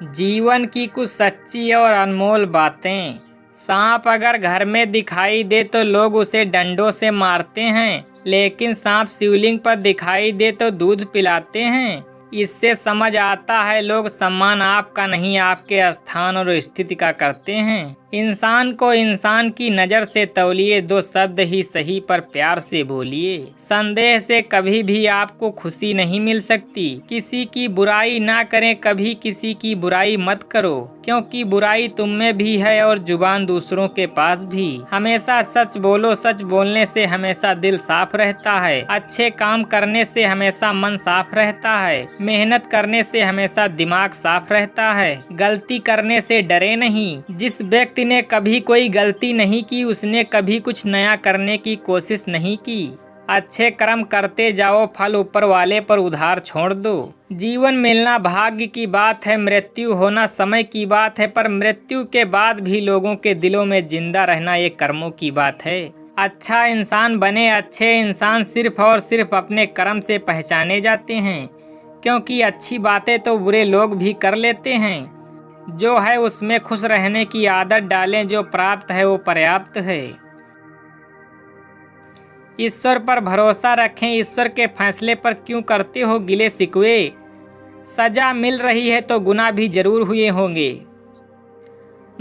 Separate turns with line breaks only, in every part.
जीवन की कुछ सच्ची और अनमोल बातें। सांप अगर घर में दिखाई दे तो लोग उसे डंडों से मारते हैं, लेकिन सांप शिवलिंग पर दिखाई दे तो दूध पिलाते हैं। इससे समझ आता है लोग सम्मान आपका नहीं आपके स्थान और स्थिति का करते हैं। इंसान को इंसान की नज़र से तौलिए, दो शब्द ही सही पर प्यार से बोलिए। संदेह से कभी भी आपको खुशी नहीं मिल सकती। किसी की बुराई ना करें, कभी किसी की बुराई मत करो, क्योंकि बुराई तुम में भी है और जुबान दूसरों के पास भी। हमेशा सच बोलो, सच बोलने से हमेशा दिल साफ रहता है। अच्छे काम करने से हमेशा मन साफ रहता है। मेहनत करने से हमेशा दिमाग साफ रहता है। गलती करने से डरे नहीं। जिस व्यक्ति ने कभी कोई गलती नहीं की, उसने कभी कुछ नया करने की कोशिश नहीं की। अच्छे कर्म करते जाओ, फल ऊपर वाले पर उधार छोड़ दो। जीवन मिलना भाग्य की बात है, मृत्यु होना समय की बात है, पर मृत्यु के बाद भी लोगों के दिलों में जिंदा रहना ये कर्मों की बात है। अच्छा इंसान बने। अच्छे इंसान सिर्फ और सिर्फ अपने कर्म से पहचाने जाते हैं, क्योंकि अच्छी बातें तो बुरे लोग भी कर लेते हैं। जो है उसमें खुश रहने की आदत डालें, जो प्राप्त है वो पर्याप्त है। ईश्वर पर भरोसा रखें। ईश्वर के फैसले पर क्यों करते हो गिले शिकवे? सजा मिल रही है तो गुनाह भी जरूर हुए होंगे।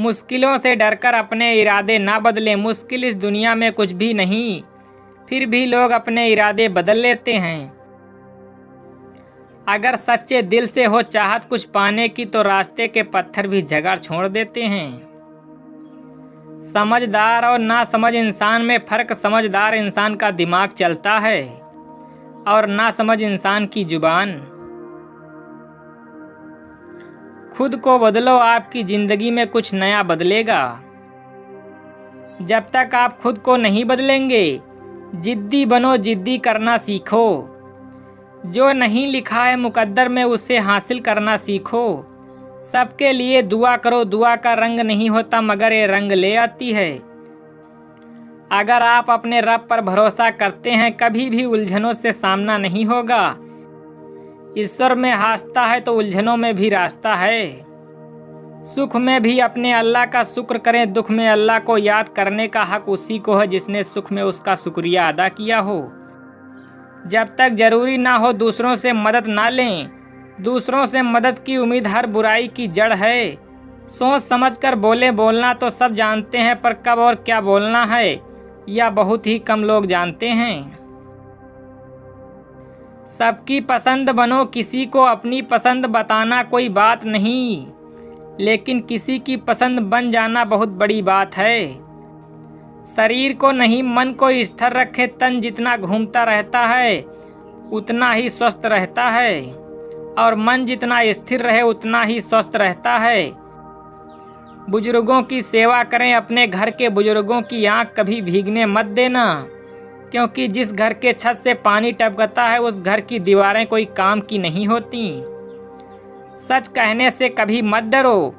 मुश्किलों से डरकर अपने इरादे ना बदलें। मुश्किल इस दुनिया में कुछ भी नहीं, फिर भी लोग अपने इरादे बदल लेते हैं। अगर सच्चे दिल से हो चाहत कुछ पाने की, तो रास्ते के पत्थर भी जगह छोड़ देते हैं। समझदार और नासमझ इंसान में फर्क। समझदार इंसान का दिमाग चलता है और नासमझ इंसान की जुबान। खुद को बदलो, आपकी जिंदगी में कुछ नया बदलेगा। जब तक आप खुद को नहीं बदलेंगे, जिद्दी बनो, जिद्दी करना सीखो। जो नहीं लिखा है मुकद्दर में, उसे हासिल करना सीखो। सबके लिए दुआ करो। दुआ का रंग नहीं होता, मगर ये रंग ले आती है। अगर आप अपने रब पर भरोसा करते हैं, कभी भी उलझनों से सामना नहीं होगा। ईश्वर में हासता है तो उलझनों में भी रास्ता है। सुख में भी अपने अल्लाह का शुक्र करें। दुख में अल्लाह को याद करने का हक उसी को है जिसने सुख में उसका शुक्रिया अदा किया हो। जब तक जरूरी ना हो दूसरों से मदद ना लें। दूसरों से मदद की उम्मीद हर बुराई की जड़ है। सोच समझकर बोले। बोलना तो सब जानते हैं, पर कब और क्या बोलना है या बहुत ही कम लोग जानते हैं। सबकी पसंद बनो। किसी को अपनी पसंद बताना कोई बात नहीं, लेकिन किसी की पसंद बन जाना बहुत बड़ी बात है। शरीर को नहीं मन को स्थिर रखे। तन जितना घूमता रहता है उतना ही स्वस्थ रहता है, और मन जितना स्थिर रहे उतना ही स्वस्थ रहता है। बुजुर्गों की सेवा करें। अपने घर के बुजुर्गों की आंख कभी भीगने मत देना, क्योंकि जिस घर के छत से पानी टपकता है उस घर की दीवारें कोई काम की नहीं होती। सच कहने से कभी मत डरो।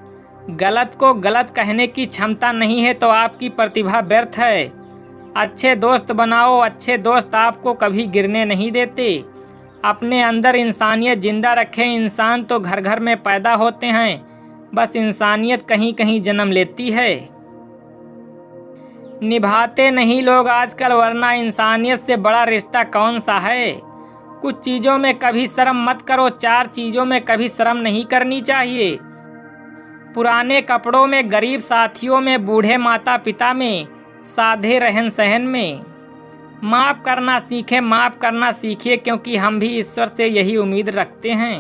गलत को गलत कहने की क्षमता नहीं है तो आपकी प्रतिभा व्यर्थ है। अच्छे दोस्त बनाओ। अच्छे दोस्त आपको कभी गिरने नहीं देते। अपने अंदर इंसानियत जिंदा रखें। इंसान तो घर घर में पैदा होते हैं, बस इंसानियत कहीं कहीं जन्म लेती है। निभाते नहीं लोग आजकल, वरना इंसानियत से बड़ा रिश्ता कौन सा है। कुछ चीज़ों में कभी शर्म मत करो। 4 चीज़ों में कभी शर्म नहीं करनी चाहिए। पुराने कपड़ों में, गरीब साथियों में, बूढ़े माता पिता में, साधे रहन सहन में। माफ़ करना सीखें। माफ़ करना सीखिए, क्योंकि हम भी ईश्वर से यही उम्मीद रखते हैं।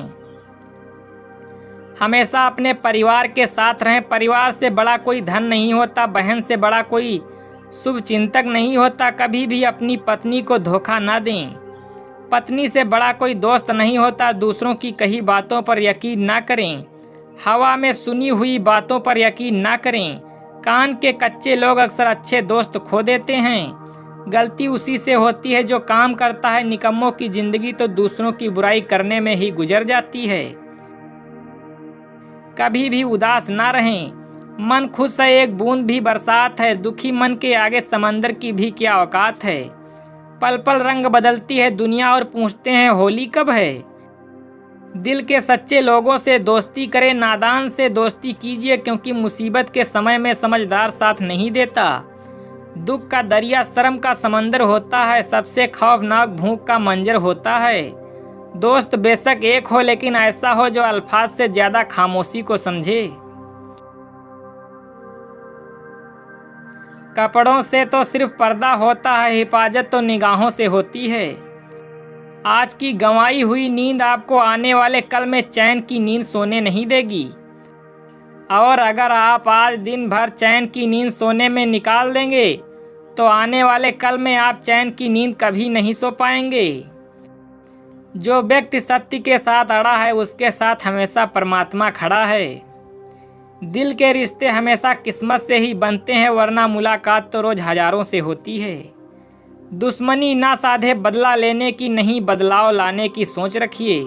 हमेशा अपने परिवार के साथ रहें। परिवार से बड़ा कोई धन नहीं होता। बहन से बड़ा कोई शुभ चिंतक नहीं होता। कभी भी अपनी पत्नी को धोखा ना दें। पत्नी से बड़ा कोई दोस्त नहीं होता। दूसरों की कही बातों पर यकीन ना करें। हवा में सुनी हुई बातों पर यकीन ना करें। कान के कच्चे लोग अक्सर अच्छे दोस्त खो देते हैं। गलती उसी से होती है जो काम करता है। निकम्मों की जिंदगी तो दूसरों की बुराई करने में ही गुजर जाती है। कभी भी उदास ना रहें। मन खुश है एक बूंद भी बरसात है। दुखी मन के आगे समंदर की भी क्या औकात है। पल पल रंग बदलती है दुनिया और पूछते हैं होली कब है। दिल के सच्चे लोगों से दोस्ती करें, नादान से दोस्ती कीजिए, क्योंकि मुसीबत के समय में समझदार साथ नहीं देता। दुख का दरिया शर्म का समंदर होता है, सबसे खौफनाक भूख का मंजर होता है। दोस्त बेशक एक हो, लेकिन ऐसा हो जो अल्फाज से ज्यादा खामोशी को समझे। कपड़ों से तो सिर्फ पर्दा होता है, हिफाजत तो निगाहों से होती है। आज की गंवाई हुई नींद आपको आने वाले कल में चैन की नींद सोने नहीं देगी। और अगर आप आज दिन भर चैन की नींद सोने में निकाल देंगे तो आने वाले कल में आप चैन की नींद कभी नहीं सो पाएंगे। जो व्यक्ति सत्य के साथ अड़ा है उसके साथ हमेशा परमात्मा खड़ा है। दिल के रिश्ते हमेशा किस्मत से ही बनते हैं, वरना मुलाकात तो रोज हजारों से होती है। दुश्मनी ना साधे बदला लेने की, नहीं बदलाव लाने की सोच रखिए।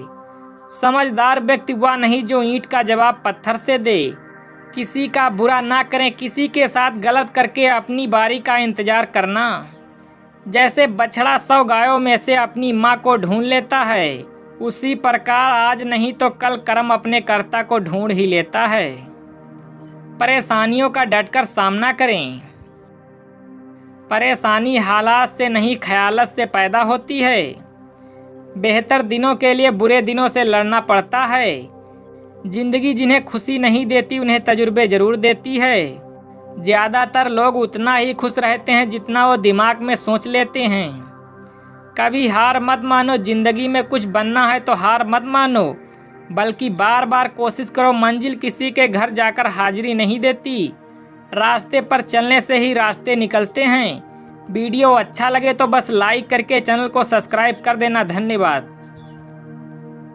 समझदार व्यक्ति वह नहीं जो ईंट का जवाब पत्थर से दे। किसी का बुरा ना करें, किसी के साथ गलत करके अपनी बारी का इंतजार करना। जैसे बछड़ा 100 गायों में से अपनी माँ को ढूंढ लेता है, उसी प्रकार आज नहीं तो कल कर्म अपने कर्ता को ढूंढ ही लेता है। परेशानियों का डटकर सामना करें। परेशानी हालात से नहीं, ख्यालत से पैदा होती है। बेहतर दिनों के लिए बुरे दिनों से लड़ना पड़ता है। जिंदगी जिन्हें खुशी नहीं देती उन्हें तजुर्बे जरूर देती है। ज़्यादातर लोग उतना ही खुश रहते हैं जितना वो दिमाग में सोच लेते हैं। कभी हार मत मानो, जिंदगी में कुछ बनना है तो हार मत मानो, बल्कि बार बार कोशिश करो। मंजिल किसी के घर जाकर हाजिरी नहीं देती, रास्ते पर चलने से ही रास्ते निकलते हैं। वीडियो अच्छा लगे तो बस लाइक करके चैनल को सब्सक्राइब कर देना। धन्यवाद।